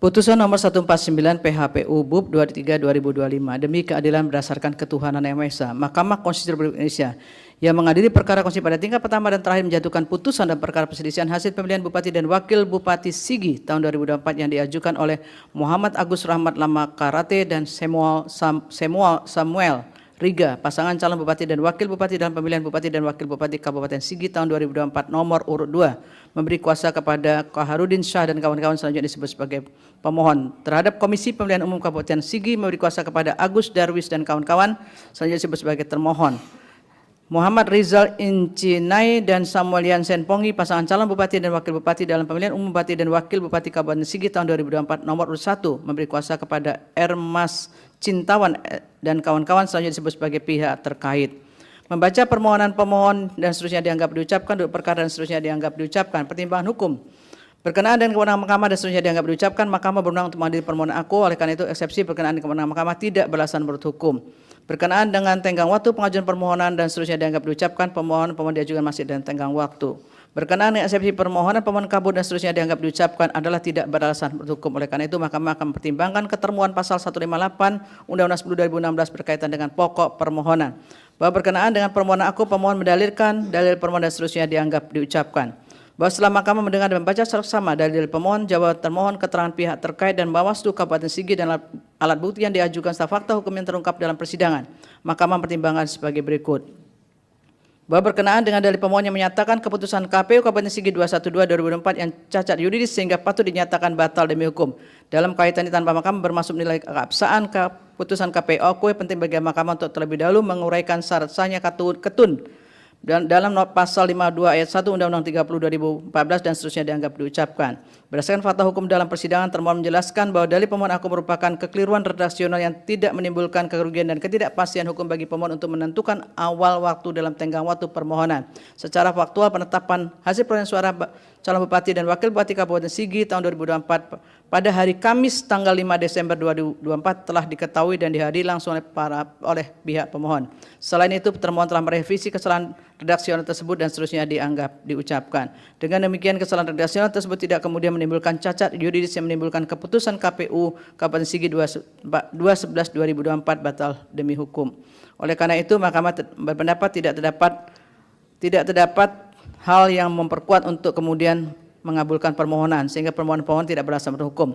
Putusan nomor 149 PHPU BUP 23 2025 demi keadilan berdasarkan ketuhanan Yang Maha Esa, Mahkamah Konstitusi Republik Indonesia yang mengadili perkara konstitusi pada tingkat pertama dan terakhir menjatuhkan putusan dan perkara perselisihan hasil pemilihan Bupati dan Wakil Bupati Sigi tahun 2024 yang diajukan oleh Muhammad Agus Rahmat Lama Karate dan Samuel Riga, pasangan calon Bupati dan Wakil Bupati dalam pemilihan Bupati dan Wakil Bupati Kabupaten Sigi tahun 2024 nomor urut 2, memberi kuasa kepada Kaharudin Syah dan kawan-kawan selanjutnya disebut sebagai pemohon. Terhadap Komisi Pemilihan Umum Kabupaten Sigi memberi kuasa kepada Agus Darwis dan kawan-kawan selanjutnya disebut sebagai termohon. Muhammad Rizal Incinai dan Samuel Yansen Pongi, pasangan calon Bupati dan Wakil Bupati dalam pemilihan umum Bupati dan Wakil Bupati Kabupaten Sigi tahun 2024 nomor urut 1, memberi kuasa kepada Ermas Cintawan dan kawan-kawan selanjutnya disebut sebagai pihak terkait. Membaca permohonan pemohon dan seterusnya dianggap diucapkan, duduk perkara dan seterusnya dianggap diucapkan. Pertimbangan hukum berkenaan dengan kewenangan mahkamah dan seterusnya dianggap diucapkan. Mahkamah berwenang untuk mengadili permohonan aku, oleh karena itu eksepsi berkenaan dengan kewenangan mahkamah tidak beralasan menurut hukum. Berkenaan dengan tenggang waktu pengajuan permohonan dan seterusnya dianggap diucapkan, pemohon diajukan masih dan tenggang waktu. Berkenaan dengan eksepsi permohonan pemohon kabur dan seterusnya dianggap diucapkan adalah tidak beralasan menurut hukum. Oleh karena itu Mahkamah akan mempertimbangkan ketermuan pasal 158 Undang-Undang 10 2016 berkaitan dengan pokok permohonan. Bahwa berkenaan dengan permohonan aku, pemohon mendalilkan dalil permohonan dan seterusnya dianggap diucapkan. Bahwa setelah Mahkamah mendengar dan membaca secara sama dalil pemohon, jawaban termohon, keterangan pihak terkait dan Bawaslu Kabupaten Sigi dan alat bukti yang diajukan serta fakta hukum yang terungkap dalam persidangan, Mahkamah mempertimbangkan sebagai berikut. Bahwa berkenaan dengan dalil pemohon yang menyatakan keputusan KPU Kabupaten Sigi 212/2024 yang cacat yuridis sehingga patut dinyatakan batal demi hukum. Dalam kaitan ini tanpa Mahkamah bermaksud nilai keabsahan keputusan KPU, penting bagi Mahkamah untuk terlebih dahulu menguraikan syarat sahnya ketun dan dalam pasal 52 ayat 1 Undang-Undang 30 2014 dan seterusnya dianggap diucapkan. Berdasarkan fakta hukum dalam persidangan, termohon menjelaskan bahwa dalil pemohon aku merupakan kekeliruan redaksional yang tidak menimbulkan kerugian dan ketidakpastian hukum bagi pemohon untuk menentukan awal waktu dalam tenggang waktu permohonan. Secara faktual, penetapan hasil perolehan suara calon Bupati dan Wakil Bupati Kabupaten Sigi tahun 2024 pada hari Kamis tanggal 5 Desember 2024 telah diketahui dan dihadiri langsung oleh pihak pemohon. Selain itu, termohon telah merevisi kesalahan redaksional tersebut dan seterusnya dianggap diucapkan. Dengan demikian, kesalahan redaksional tersebut tidak kemudian menimbulkan cacat yuridis yang menimbulkan keputusan KPU Kabupaten Sigi 211/2024 batal demi hukum. Oleh karena itu, Mahkamah berpendapat tidak terdapat hal yang memperkuat untuk kemudian mengabulkan permohonan sehingga permohonan pemohon tidak beralasan menurut hukum.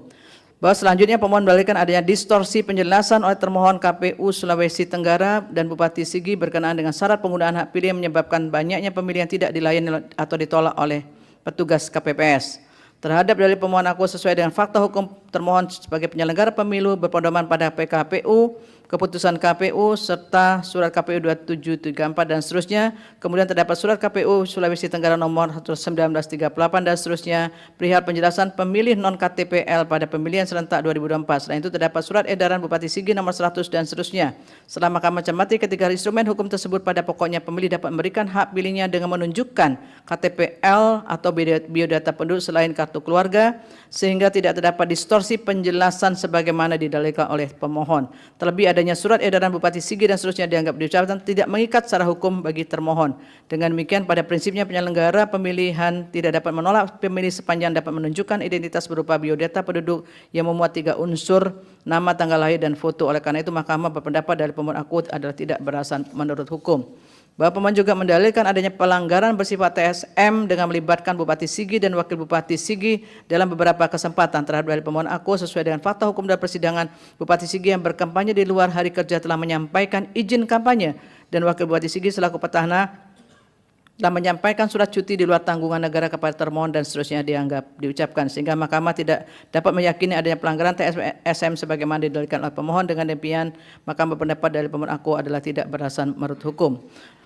Bahwa selanjutnya pemohon mendalilkan adanya distorsi penjelasan oleh termohon KPU Sulawesi Tenggara dan Bupati Sigi berkenaan dengan syarat penggunaan hak pilih yang menyebabkan banyaknya pemilihan tidak dilayani atau ditolak oleh petugas KPPS. Terhadap dalil pemohon aku sesuai dengan fakta hukum termohon sebagai penyelenggara pemilu berpedoman pada PKPU, keputusan KPU serta surat KPU 2734 dan seterusnya. Kemudian terdapat surat KPU Sulawesi Tenggara nomor 1938 dan seterusnya perihal penjelasan pemilih non KTPL pada pemilihan serentak 2024. Selain itu terdapat surat edaran Bupati Sigi nomor 100 dan seterusnya. Setelah Mahkamah mencermati ketiga instrumen hukum tersebut, pada pokoknya pemilih dapat memberikan hak pilihnya dengan menunjukkan KTPL atau biodata penduduk selain kartu keluarga, sehingga tidak terdapat distorsi penjelasan sebagaimana didalilkan oleh pemohon. Terlebih adanya surat edaran Bupati Sigi dan seterusnya dianggap diucapkan tidak mengikat secara hukum bagi termohon. Dengan demikian, pada prinsipnya penyelenggara pemilihan tidak dapat menolak pemilih sepanjang dapat menunjukkan identitas berupa biodata penduduk yang memuat 3 unsur, nama, tanggal lahir, dan foto. Oleh karena itu, Mahkamah berpendapat dari pemohon aku adalah tidak beralasan menurut hukum. Bahwa pemohon juga mendalilkan adanya pelanggaran bersifat TSM dengan melibatkan Bupati Sigi dan Wakil Bupati Sigi dalam beberapa kesempatan. Terhadap dari pemohon aku sesuai dengan fakta hukum dalam persidangan, Bupati Sigi yang berkampanye di luar hari kerja telah menyampaikan izin kampanye dan Wakil Bupati Sigi selaku petahana telah menyampaikan surat cuti di luar tanggungan negara kepada termohon dan seterusnya dianggap diucapkan, sehingga Mahkamah tidak dapat meyakini adanya pelanggaran TSM sebagaimana didalilkan oleh pemohon. Dengan demikian, Mahkamah berpendapat dari pemohon aku adalah tidak beralasan menurut hukum.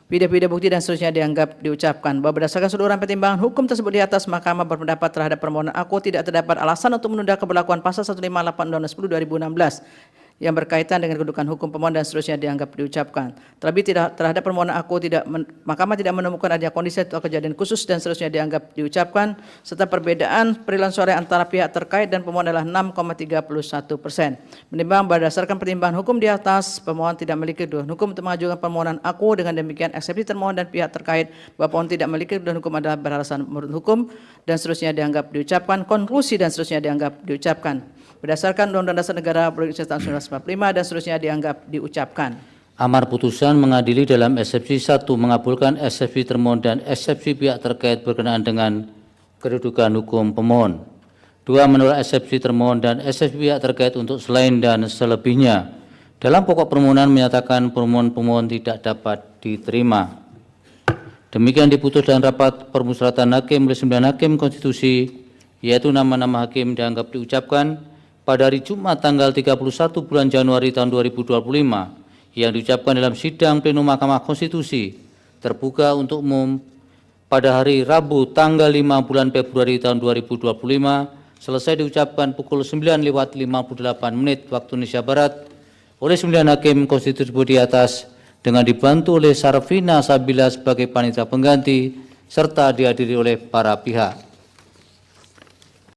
Video-video bukti dan seterusnya dianggap diucapkan. Bahwa berdasarkan seluruh pertimbangan hukum tersebut di atas, Mahkamah berpendapat terhadap permohonan aku tidak terdapat alasan untuk menunda keberlakuan pasal 158 Undang-Undang 10 2016 yang berkaitan dengan kedudukan hukum pemohon dan seterusnya dianggap diucapkan. Terlebih terhadap permohonan aku Mahkamah tidak menemukan adanya kondisi atau kejadian khusus dan seterusnya dianggap diucapkan, serta perbedaan perolehan suara antara pihak terkait dan pemohon adalah 6,31%. Menimbang berdasarkan pertimbangan hukum di atas, pemohon tidak memiliki kedudukan hukum untuk mengajukan permohonan aku. Dengan demikian, eksepsi termohon dan pihak terkait bahwa pemohon tidak memiliki kedudukan hukum adalah beralasan menurut hukum dan seterusnya dianggap diucapkan. Konklusi dan seterusnya dianggap diucapkan. Berdasarkan Undang-Undang Dasar Negara Republik Indonesia tahun 1945 dan seterusnya dianggap diucapkan. Amar putusan mengadili dalam eksepsi 1 mengabulkan eksepsi termohon dan eksepsi pihak terkait berkenaan dengan kedudukan hukum pemohon. 2 menolak eksepsi termohon dan eksepsi pihak terkait untuk selain dan selebihnya. Dalam pokok permohonan menyatakan permohonan pemohon tidak dapat diterima. Demikian diputus dalam rapat permusyawaratan hakim oleh 9 hakim konstitusi, yaitu nama-nama hakim dianggap diucapkan pada hari Jumat tanggal 31 bulan Januari tahun 2025 yang diucapkan dalam sidang plenum Mahkamah Konstitusi terbuka untuk umum pada hari Rabu tanggal 5 bulan Februari tahun 2025 selesai diucapkan pukul 9:58 waktu Indonesia Barat oleh 9 hakim konstitusi di atas dengan dibantu oleh Sarfina Sabila sebagai panitia pengganti serta dihadiri oleh para pihak.